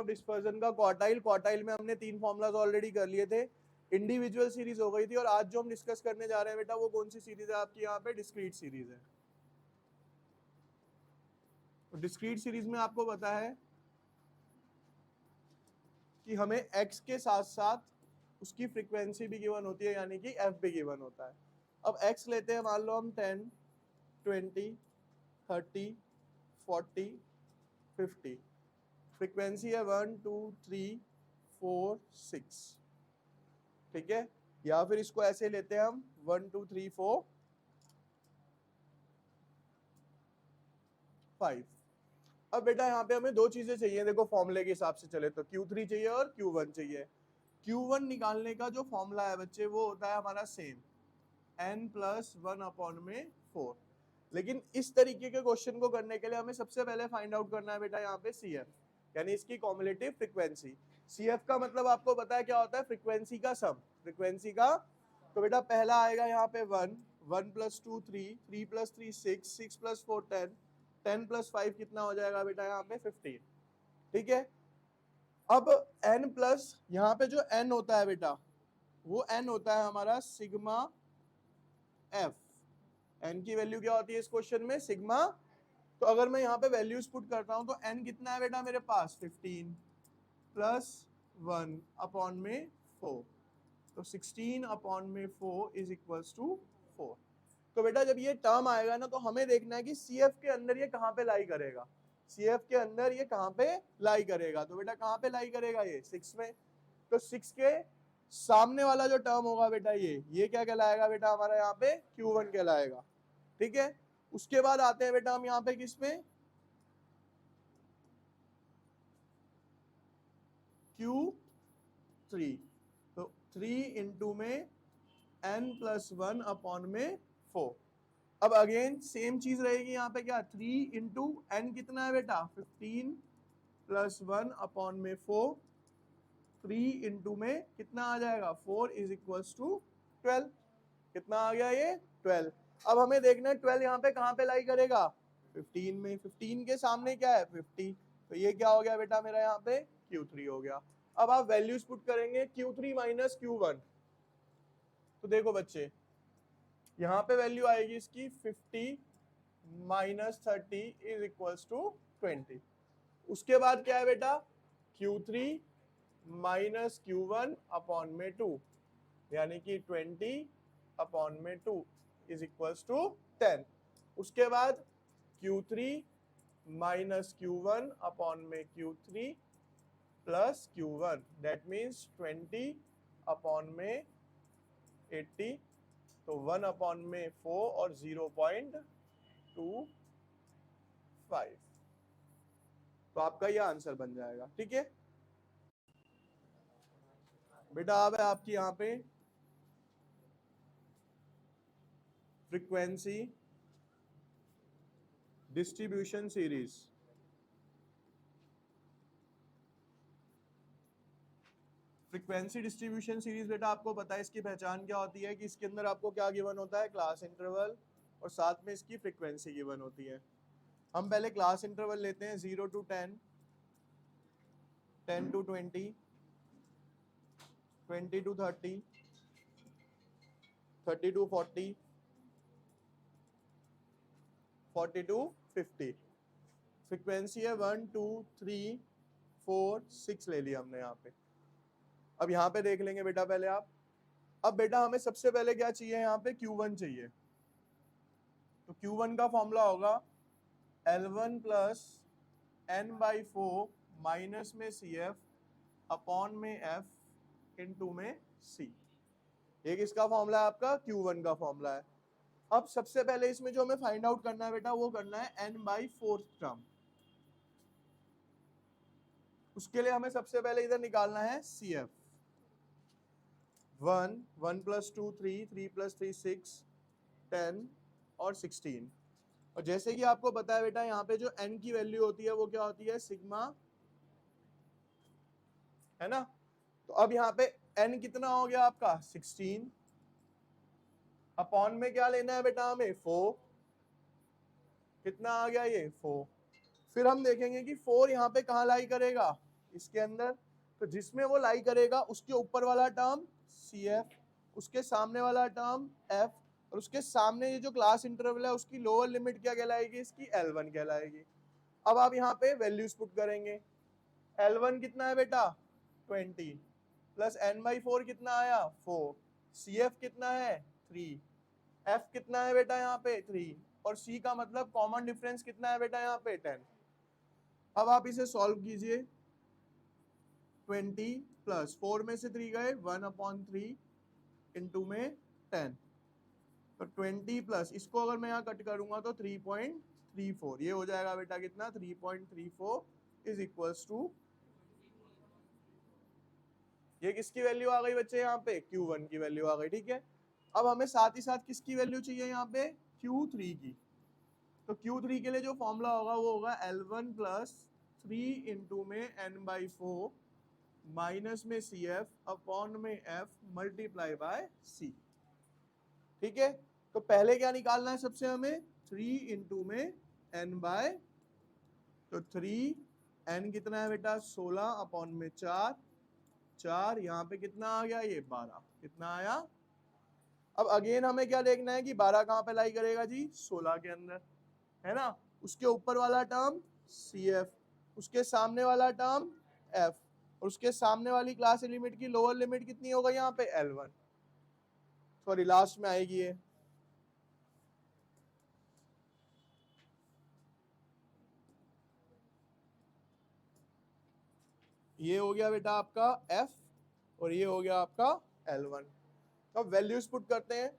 Dispersion का quartile, quartile में हमने 3 फॉर्मूलाज ऑलरेडी कर लिए थे, इंडिविजुअल सीरीज हो गई थी, और आज जो हम डिस्कस करने जा रहे हैं बेटा वो कौन सी सीरीज है आपकी यहाँ पे, डिस्क्रीट सीरीज है। डिस्क्रीट सीरीज में आपको पता है कि हमें x के साथ साथ उसकी फ्रीक्वेंसी भी गिवन होती है, यानी कि f भी गिवन होता है। अब x लेते हैं, मान लो हम 10, 20, 30, 40, 50, फ्रीक्वेंसी है 1, 2, 3, 4, 6, ठीक है। या फिर इसको ऐसे लेते हैं हम 1, 2, 3, 4, 5। अब बेटा यहाँ पे हमें 2 चीजें चाहिए, देखो फॉर्मूले के हिसाब से चले तो Q3 चाहिए और Q1 चाहिए। Q1 निकालने का जो फॉर्मूला है बच्चे वो होता है हमारा सेम, n+1/4। लेकिन इस तरीके के क्वेश्चन को करने के लिए हमें सबसे पहले फाइंड आउट करना है बेटा यहाँ पे CF, यानी इसकी कॉम्युलेटिव फ्रीक्वेंसी। CF का मतलब आपको पता है क्या होता है, फ्रीक्वेंसी का सम, फ्रीक्वेंसी का। तो बेटा पहला आएगा यहाँ पे 1, 1 + 2 3, 3 + 3 6, 6 + 4 10, 10 + 5 कितना हो जाएगा बेटा यहाँ पे 15, ठीक है। अब n प्लस यहाँ पे जो n होता है बेटा वो n होता है हमारा सिग्मा f। n की वैल्यू क्या होती है इस क्वेश्चन में, सिग्मा। तो अगर मैं यहाँ पे वैल्यूज पुट करता हूँ तो n कितना है बेटा मेरे पास, 15 + 1/4, तो 16/4 इज इक्वल्स टू 4। तो बेटा जब ये टर्म आएगा ना तो हमें देखना है कि CF के अंदर ये कहाँ पे लाई करेगा, CF के अंदर ये कहाँ पे लाई करेगा। तो बेटा कहाँ पे लाई करेगा, ये 6 में। तो 6 के सामने वाला जो टर्म होगा बेटा ये क्या कहलाएगा बेटा हमारा यहाँ पे Q1 कहलाएगा, ठीक है। उसके बाद आते हैं बेटा हम यहाँ पे किस में, Q3। तो 3 इंटू में n+1/4। अब अगेन सेम चीज रहेगी यहाँ पे, क्या 3 इंटू n कितना है बेटा 15 + 1/4, 3 इंटू में कितना आ जाएगा 4 इज इक्वल्स टू 12। कितना आ गया ये 12। अब हमें देखना है 12 यहाँ पे कहाँ पे लाई करेगा, 15 में। 15 के सामने क्या है 50, तो ये क्या हो गया बेटा मेरा यहाँ पे Q3 हो गया। अब आप वैल्यूज पुट करेंगे Q3 - Q1, तो देखो बच्चे यहाँ पे वैल्यू आएगी इसकी 50 - 30 इज इक्वल्स टू 20। उसके बाद क्या है बेटा Q3 - Q1/2, यानी कि 20/2 इज इक्वल्स टू 10। उसके बाद Q3 - Q1/Q3 plus Q1, that means 20/80, तो 1/4 और 0.25, तो आपका यह आंसर बन जाएगा, ठीक है बेटा। अब है आपकी यहाँ पे frequency distribution series. Frequency distribution series बेटा आपको पता है इसकी पहचान क्या होती है, कि इसके अंदर आपको क्या गिवन होता है, क्लास इंटरवल, और साथ में इसकी फ्रीक्वेंसी गिवन होती है। हम पहले क्लास इंटरवल लेते हैं 0 to 10, 10 to 20, 20 to 30, 30 to 40, 40 to 50। Frequency है 1, 2, 3, 4, 6 ले लिया हमने यहाँ पे। अब यहाँ पे देख लेंगे बेटा पहले आप। अब बेटा हमें सबसे पहले क्या चाहिए, यहाँ पे Q1 चाहिए। तो Q1 का फॉर्मूला होगा L1 + n/4 माइनस में CF अपॉन में F इंटू में C। ये किसका फॉर्मूला है आपका, Q1 का फॉर्मूला है। अब सबसे पहले इसमें जो हमें फाइंड आउट करना है बेटा वो करना है n/4 टर्म। उसके लिए हमें सबसे पहले इधर निकालना है CF। 1, 1 + 2 3, 3 + 3 6, 10 और 16। और जैसे कि आपको पता है बेटा यहाँ पे जो n की वैल्यू होती है वो क्या होती है, सिग्मा, है ना। तो अब यहाँ पे n कितना हो गया आपका 16, अपॉन में क्या लेना है बेटा हमें 4, कितना आ गया ये 4। फिर हम देखेंगे कि 4 यहाँ पे कहाँ लाई करेगा, इसके अंदर, तो जिसमें वो लाई करेगा उसके ऊपर वाला टर्म CF, उसके सामने वाला टर्म F, और उसके सामने ये जो क्लास इंटरवल है उसकी लोअर लिमिट क्या कहलाएगी, इसकी L1 कहलाएगी। अब आप यहाँ पे वैल्यूज पुट करेंगे। L1 कितना है बेटा 20 प्लस n/4 कितना आया 4, CF कितना है 3, F कितना है बेटा यहाँ पे 3, और C का मतलब कॉमन डिफरेंस कितना है बेटा यहाँ पे 10। अब आप इसे सॉल्व कीजिए। 20 प्लस 4 में से 3 गए 1/3 इंटू में 10, तो 20 प्लस इसको अगर मैं यहाँ कट करूंगा तो 3.34, ये हो जाएगा बेटा कितना 3.34 इज इक्वल्स टू, ये किसकी वैल्यू आ गई बच्चे यहाँ पे Q1 की वैल्यू आ गई। ठीक है, अब हमें साथ ही साथ किसकी वैल्यू चाहिए यहाँ पे Q3 की। तो Q3 के लिए जो फॉर्मूला होगा वो होगा L1 प्लस 3 इंटू में n/4 माइनस में CF अपॉन में F मल्टीप्लाई बाय C। ठीक है, तो पहले क्या निकालना है सबसे हमें 3 इंटू में n/, तो 3 n कितना है बेटा 16 अपॉन में 4 यहाँ पे कितना आ गया ये 12, कितना आया। अब अगेन हमें क्या देखना है कि 12 कहाँ पे लाई करेगा जी 16 के अंदर, है ना। उसके ऊपर वाला टर्म CF, उसके सामने वाला टर्म F, और उसके सामने वाली क्लास लिमिट की लोअर लिमिट कितनी होगा यहाँ पे L1, सॉरी लास्ट में आएगी ये हो गया बेटा आपका F और ये हो गया आपका L1। तो अब वैल्यूज पुट करते हैं।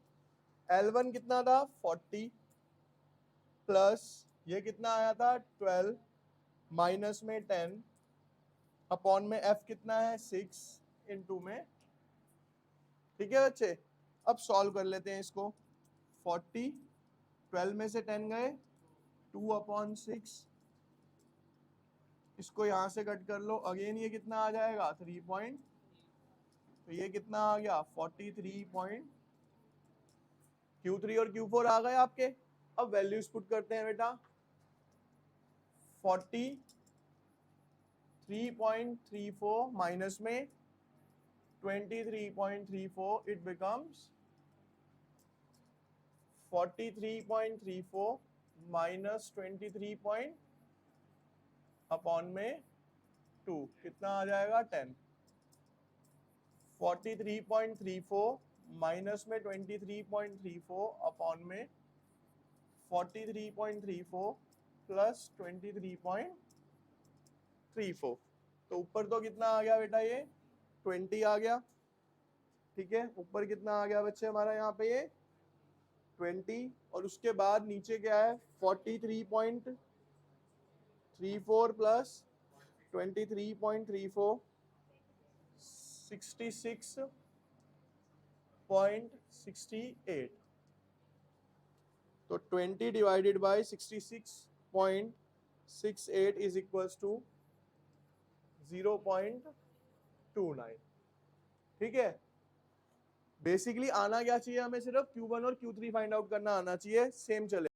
L1 कितना था 40 प्लस ये कितना आया था 12 माइनस में 10 अपॉन में F कितना है 6 इंटू में। ठीक है बच्चे, अब सॉल्व कर लेते हैं इसको। 40 12 में से 10 गए 2/6, इसको यहाँ से कट कर लो, अगेन ये कितना आ जाएगा 3 पॉइंट, तो ये कितना आ गया 43 पॉइंट। Q3 और Q4 आ गए आपके। अब वैल्यूज पुट करते हैं बेटा। 43.34 माइनस में 23.34, इट बिकम्स 43.34 माइनस 23 अपॉन में 2 कितना आ जाएगा 10। 43.34 माइनस में 23.34 अपॉन में 43.34 प्लस 23.34, तो ऊपर तो कितना आ गया बेटा ये 20 आ गया। ठीक है, ऊपर कितना आ गया बच्चे हमारा यहाँ पे ये 20, और उसके बाद नीचे क्या है 43.34 प्लस 23.34 66.68, तो 20 divided by 66.68 is equals to 0.29। ठीक है, बेसिकली आना क्या चाहिए हमें, सिर्फ Q1 और Q3 फाइंड आउट करना आना चाहिए, सेम चले।